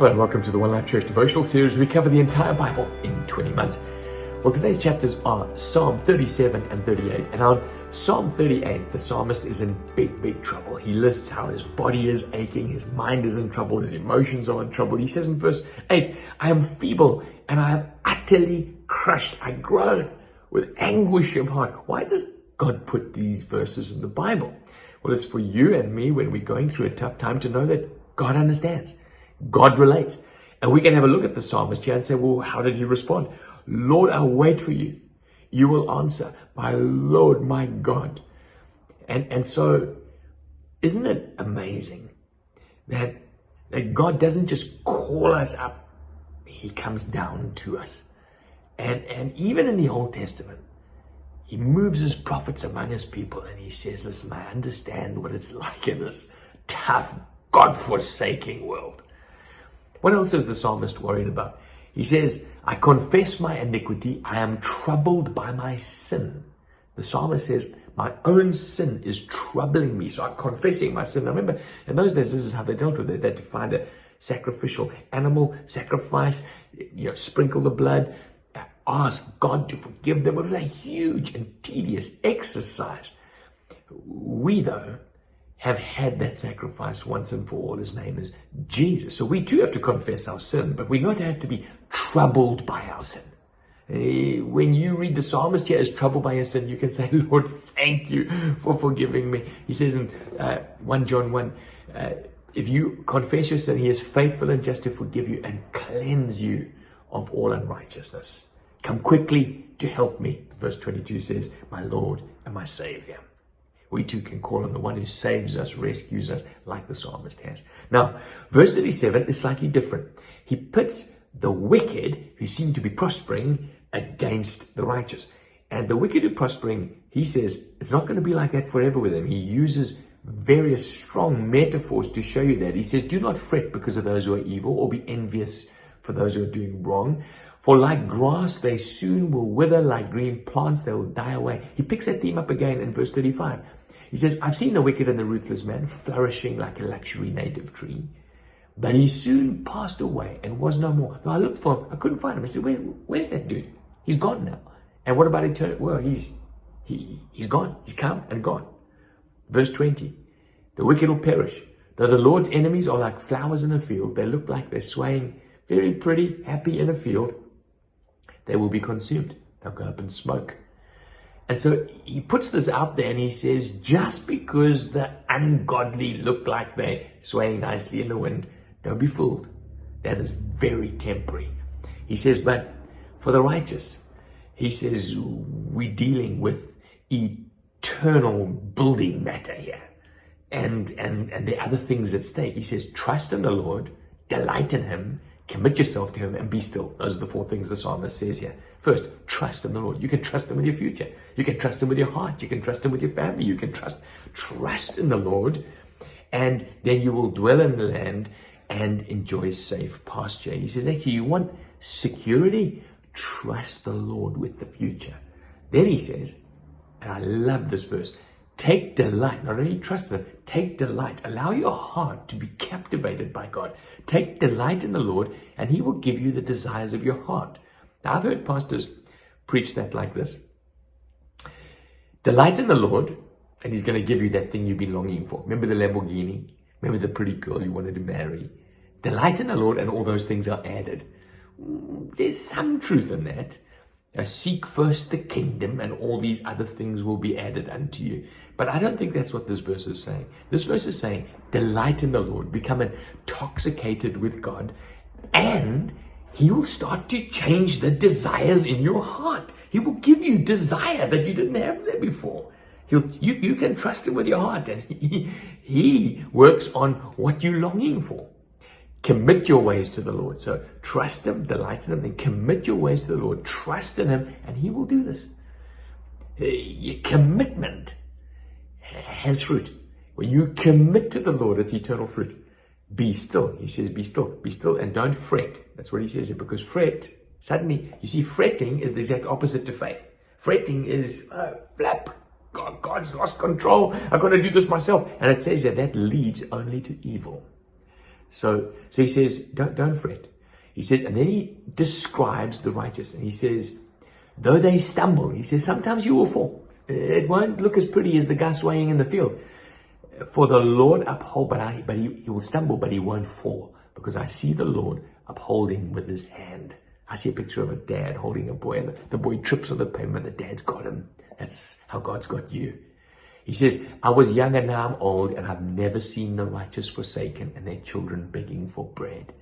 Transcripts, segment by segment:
Hello and welcome to the One Life Church devotional series. We cover the entire Bible in 20 months. Well, today's chapters are Psalm 37 and 38. And on Psalm 38, the psalmist is in big trouble. He lists how his body is aching, his mind is in trouble, his emotions are in trouble. He says in verse 8, I am feeble and I am utterly crushed. I groan with anguish of heart. Why does God put these verses in the Bible? Well, it's for you and me when we're going through a tough time to know that God understands. God relates. And we can have a look at the psalmist here and say, well, how did he respond? Lord, I wait for you. You will answer. My Lord, my God. And so, isn't it amazing that God doesn't just call us up, he comes down to us. And even in the Old Testament, he moves his prophets among his people and he says, listen, I understand what it's like in this tough, God-forsaking world. What else is the psalmist worried about? He says, I confess my iniquity. I am troubled by my sin. The psalmist says, my own sin is troubling me. So I'm confessing my sin. Now remember, in those days, this is how they dealt with it. They had to find a sacrificial animal, sacrifice, sprinkle the blood, ask God to forgive them. It was a huge and tedious exercise. We, though, have had that sacrifice once and for all. His name is Jesus. So we too have to confess our sin, but we're not to have to be troubled by our sin. When you read the psalmist here as troubled by your sin, you can say, Lord, thank you for forgiving me. He says in 1 John 1, if you confess your sin, he is faithful and just to forgive you and cleanse you of all unrighteousness. Come quickly to help me. Verse 22 says, my Lord and my Savior. We too can call on the one who saves us, rescues us, like the psalmist has. Now, verse 37 is slightly different. He puts the wicked, who seem to be prospering, against the righteous. And the wicked who are prospering, he says, it's not going to be like that forever with them. He uses various strong metaphors to show you that. He says, do not fret because of those who are evil, or be envious for those who are doing wrong. For like grass, they soon will wither, like green plants, they will die away. He picks that theme up again in verse 35. He says, I've seen the wicked and the ruthless man flourishing like a luxury native tree, but he soon passed away and was no more. So I looked for him, I couldn't find him. I said, where's that dude? He's gone now. And what about eternity? Well, he's gone. He's come and gone. Verse 20, the wicked will perish. Though the Lord's enemies are like flowers in a field, they look like they're swaying very pretty, happy in a field, they will be consumed. They'll go up in smoke. And so he puts this out there and he says, just because the ungodly look like they're swaying nicely in the wind, don't be fooled. That is very temporary. He says, but for the righteous, he says, we're dealing with eternal building matter here. And there are other things at stake. He says, trust in the Lord, delight in him, commit yourself to him, and be still. Those are the four things the psalmist says here. First, trust in the Lord. You can trust him with your future. You can trust him with your heart. You can trust him with your family. You can trust in the Lord, and then you will dwell in the land and enjoy safe pasture. He says, actually, you want security? Trust the Lord with the future. Then he says, and I love this verse, take delight, not only trust him, take delight. Allow your heart to be captivated by God. Take delight in the Lord, and he will give you the desires of your heart. Now, I've heard pastors preach that like this. Delight in the Lord, and he's going to give you that thing you've been longing for. Remember the Lamborghini? Remember the pretty girl you wanted to marry? Delight in the Lord, and all those things are added. There's some truth in that. Seek first the kingdom, and all these other things will be added unto you. But I don't think that's what this verse is saying. This verse is saying, delight in the Lord, become intoxicated with God, and he will start to change the desires in your heart. He will give you desire that you didn't have there before. You can trust him with your heart, and he works on what you're longing for. Commit your ways to the Lord. So trust him, delight in him, then commit your ways to the Lord. Trust in him, and he will do this. Your commitment has fruit. When you commit to the Lord, it's eternal fruit. Be still. He says, be still, and don't fret. That's what he says here, because fret, suddenly, you see, fretting is the exact opposite to faith. Fretting is, flap, God's lost control. I've got to do this myself. And it says that leads only to evil. So he says, don't fret. He said, and then he describes the righteous, and he says, though they stumble, he says, sometimes you will fall. It won't look as pretty as the guy swaying in the field. For the Lord uphold, but he will stumble, but he won't fall, because I see the Lord upholding with his hand. I see a picture of a dad holding a boy, and the boy trips on the pavement. The dad's got him. That's how God's got you. He says, I was young and now I'm old, and I've never seen the righteous forsaken and their children begging for bread.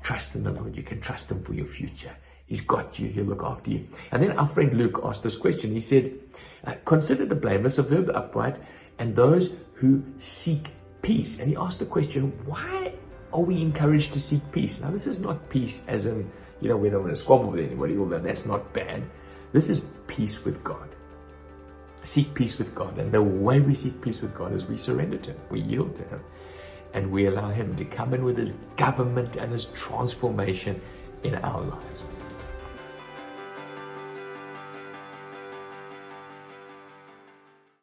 Trust in the Lord. You can trust him for your future. He's got you. He'll look after you. And then our friend Luke asked this question. He said, consider the blameless, observe the upright, and those who seek peace. And he asked the question, why are we encouraged to seek peace? Now, this is not peace as in, we don't want to squabble with anybody, although that's not bad. This is peace with God. Seek peace with God. And the way we seek peace with God is we surrender to him. We yield to him. And we allow him to come in with his government and his transformation in our lives.